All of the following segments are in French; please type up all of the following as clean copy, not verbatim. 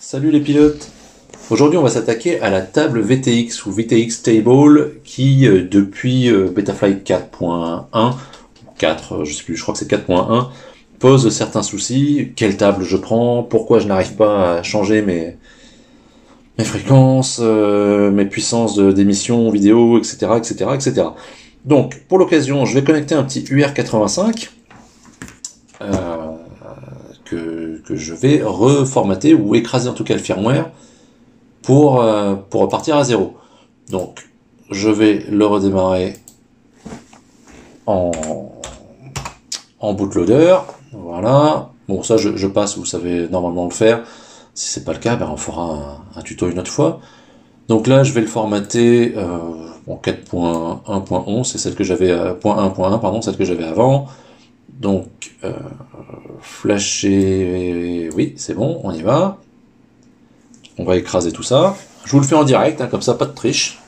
Salut les pilotes. Aujourd'hui on va s'attaquer à la table VTX ou VTX Table qui depuis Betaflight 4.1 4, je sais plus, je crois que c'est 4.1 pose certains soucis. Quelle table je prends? Pourquoi je n'arrive pas à changer mes fréquences, mes puissances d'émission vidéo, etc., etc., etc. Donc pour l'occasion je vais connecter un petit UR85 que je vais reformater ou écraser en tout cas le firmware pour repartir à zéro. Donc je vais le redémarrer en bootloader. Voilà. Bon, ça je passe, vous savez normalement le faire. Si c'est pas le cas, ben on fera un tuto une autre fois. Donc là je vais le formater en 4.1.11, c'est celle que j'avais .1.1 pardon, celle que j'avais avant. Donc flasher, oui c'est bon, on y va. On va écraser tout ça. Je vous le fais en direct, hein, comme ça, pas de triche.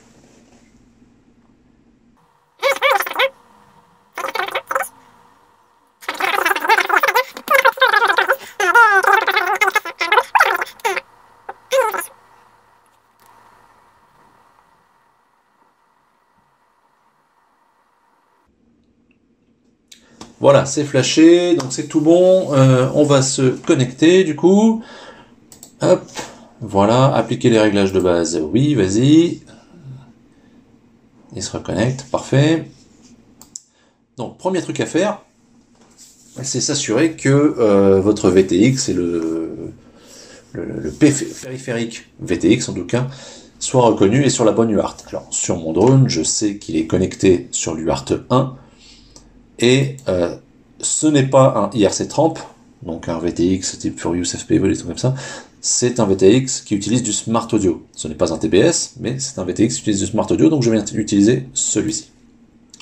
Voilà, c'est flashé, donc c'est tout bon. On va se connecter du coup. Hop, voilà, appliquer les réglages de base. Oui, vas-y. Il se reconnecte, parfait. Donc, premier truc à faire, c'est s'assurer que votre VTX et le périphérique VTX en tout cas soit reconnu et sur la bonne UART. Alors, sur mon drone, je sais qu'il est connecté sur l'UART 1. Et ce n'est pas un IRC30, donc un VTX type Furious FPV, des trucs comme ça. C'est un VTX qui utilise du Smart Audio. Ce n'est pas un TBS, mais c'est un VTX qui utilise du Smart Audio, donc je viens utiliser celui-ci.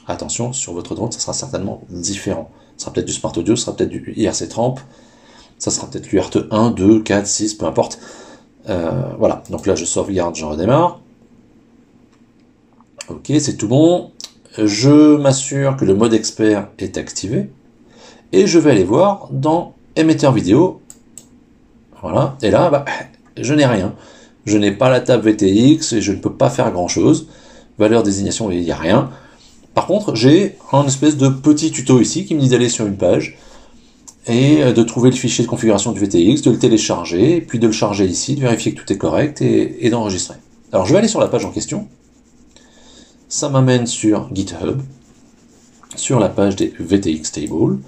Attention, sur votre drone, ça sera certainement différent. Ça sera peut-être du Smart Audio, ça sera peut-être du IRC30, ça sera peut-être l'UART 1, 2, 4, 6, peu importe. Voilà, donc là je sauvegarde, je redémarre. Ok, c'est tout bon. Je m'assure que le mode expert est activé et je vais aller voir dans émetteur vidéo. Voilà, et là, bah, je n'ai rien. Je n'ai pas la table VTX et je ne peux pas faire grand chose. Valeur désignation, il n'y a rien. Par contre, j'ai un espèce de petit tuto ici qui me dit d'aller sur une page et de trouver le fichier de configuration du VTX, de le télécharger, puis de le charger ici, de vérifier que tout est correct et d'enregistrer. Alors je vais aller sur la page en question. Ça m'amène sur GitHub, sur la page des VTX Table,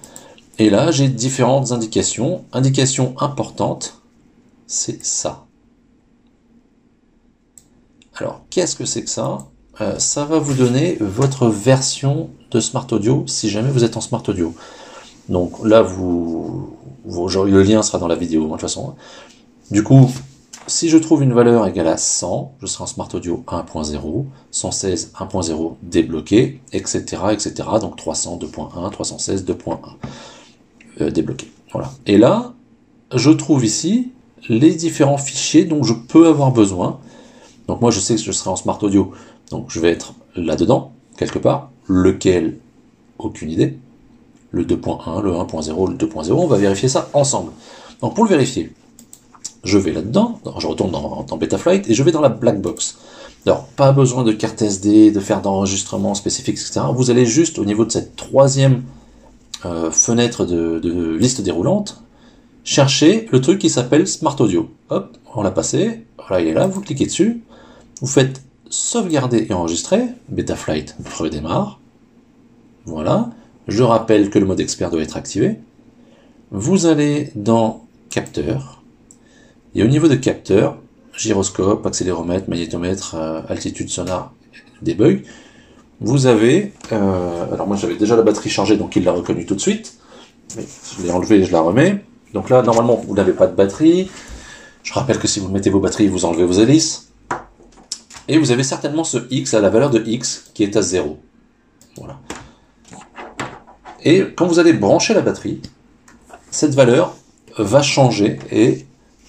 et là j'ai différentes indications. Indication importante, c'est ça. Alors qu'est-ce que c'est que ça? Ça va vous donner votre version de Smart Audio si jamais vous êtes en Smart Audio. Donc là le lien sera dans la vidéo de toute façon. Du coup, si je trouve une valeur égale à 100, je serai en Smart Audio 1.0, 116 1.0 débloqué, etc., etc. Donc 300 2.1, 316 2.1 débloqué. Voilà. Et là, je trouve ici les différents fichiers dont je peux avoir besoin. Donc moi, je sais que je serai en Smart Audio, donc je vais être là-dedans, quelque part. Lequel? Aucune idée. Le 2.1, le 1.0, le 2.0, on va vérifier ça ensemble. Donc pour le vérifier, je vais là-dedans, je retourne dans Betaflight et je vais dans la black box. Alors, pas besoin de carte SD, de faire d'enregistrement spécifique, etc. Vous allez juste au niveau de cette troisième fenêtre de liste déroulante, chercher le truc qui s'appelle Smart Audio. Hop, on l'a passé, voilà, il est là, vous cliquez dessus, vous faites sauvegarder et enregistrer, Betaflight redémarre, voilà, je rappelle que le mode expert doit être activé, vous allez dans capteur, et au niveau de capteur, gyroscope, accéléromètre, magnétomètre, altitude sonore, debug, vous avez, alors moi j'avais déjà la batterie chargée donc il l'a reconnu tout de suite, mais je l'ai enlevé et je la remets, donc là normalement vous n'avez pas de batterie, je rappelle que si vous mettez vos batteries vous enlevez vos hélices, et vous avez certainement ce X à la valeur de X qui est à 0, voilà. Et quand vous allez brancher la batterie, cette valeur va changer et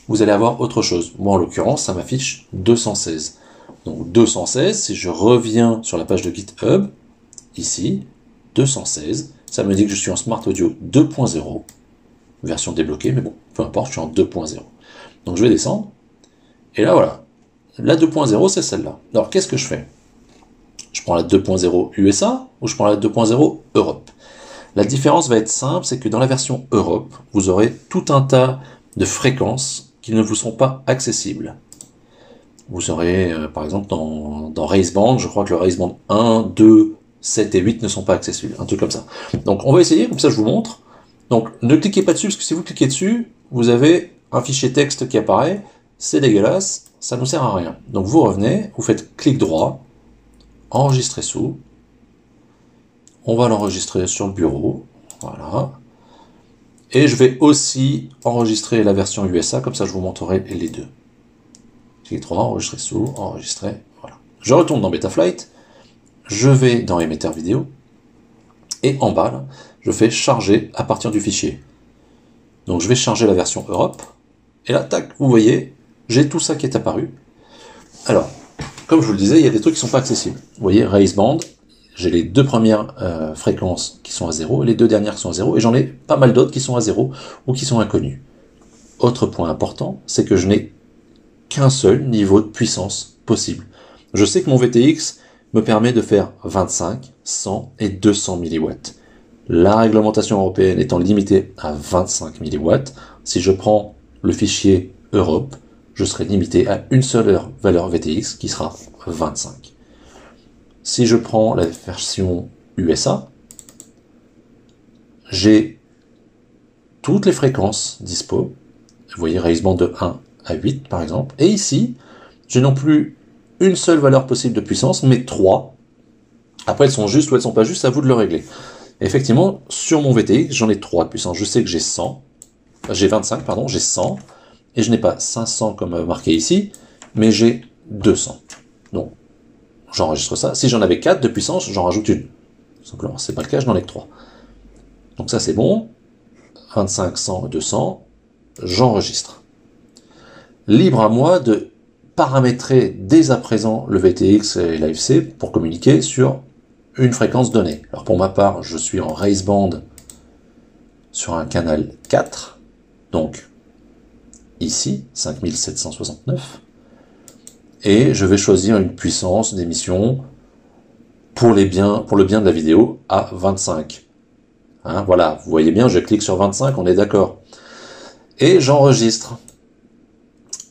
vous allez avoir autre chose. Moi, en l'occurrence, ça m'affiche 216. Donc 216, si je reviens sur la page de GitHub, ici, 216, ça me dit que je suis en Smart Audio 2.0, version débloquée, mais bon, peu importe, je suis en 2.0. Donc je vais descendre, Et là, voilà. La 2.0, c'est celle-là. Alors, qu'est-ce que je fais? Je prends la 2.0 USA ou je prends la 2.0 Europe? La différence va être simple, c'est que dans la version Europe, vous aurez tout un tas de fréquences qui ne vous sont pas accessibles. Vous aurez, par exemple, dans Race Band, je crois que le Race Band 1, 2, 7 et 8 ne sont pas accessibles. Un truc comme ça. Donc, on va essayer, comme ça je vous montre. Donc, ne cliquez pas dessus, parce que si vous cliquez dessus, vous avez un fichier texte qui apparaît. C'est dégueulasse, ça ne nous sert à rien. Donc, vous revenez, vous faites clic droit, enregistrer sous. On va l'enregistrer sur le bureau. Voilà. Et je vais aussi enregistrer la version USA, comme ça je vous montrerai les deux. Clic droit, enregistrer sous, enregistrer, voilà. Je retourne dans Betaflight, je vais dans émetteur vidéo, et en bas, là, je fais charger à partir du fichier. Donc je vais charger la version Europe, et là, tac, vous voyez, j'ai tout ça qui est apparu. Alors, comme je vous le disais, il y a des trucs qui ne sont pas accessibles. Vous voyez, Race Band, j'ai les deux premières fréquences qui sont à 0, et les deux dernières qui sont à 0, et j'en ai pas mal d'autres qui sont à 0, ou qui sont inconnues. Autre point important, c'est que je n'ai qu'un seul niveau de puissance possible. Je sais que mon VTX me permet de faire 25, 100 et 200 mW. La réglementation européenne étant limitée à 25 mW, si je prends le fichier Europe, je serai limité à une seule valeur VTX qui sera 25. Si je prends la version USA, j'ai toutes les fréquences dispo. Vous voyez, Race Band de 1 à 8 par exemple. Et ici, j'ai non plus une seule valeur possible de puissance, mais 3. Après, elles sont justes ou elles sont pas justes, à vous de le régler. Et effectivement, sur mon VTX, j'en ai 3 de puissance. Je sais que j'ai 100, j'ai 25, pardon, j'ai 100, et je n'ai pas 500 comme marqué ici, mais j'ai 200. Donc, j'enregistre ça. Si j'en avais 4 de puissance, j'en rajoute une. Simplement, c'est pas le cas, je n'en ai que 3. Donc ça, c'est bon. 25, 100, 200, j'enregistre. Libre à moi de paramétrer dès à présent le VTX et l'AFC pour communiquer sur une fréquence donnée. Alors pour ma part, je suis en Race Band sur un canal 4, donc ici, 5769, et je vais choisir une puissance d'émission pour le bien de la vidéo à 25. Hein, voilà, vous voyez bien, je clique sur 25, on est d'accord. Et j'enregistre.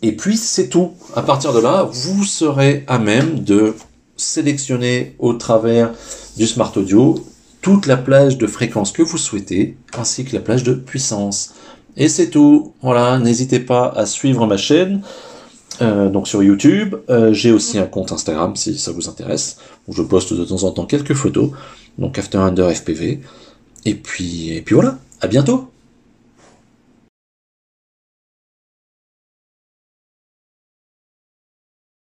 Et puis c'est tout. À partir de là, vous serez à même de sélectionner au travers du Smart Audio toute la plage de fréquences que vous souhaitez, ainsi que la plage de puissance. Et c'est tout. Voilà, n'hésitez pas à suivre ma chaîne, donc sur YouTube. J'ai aussi un compte Instagram si ça vous intéresse, où je poste de temps en temps quelques photos, donc After Under FPV. Et puis voilà, à bientôt.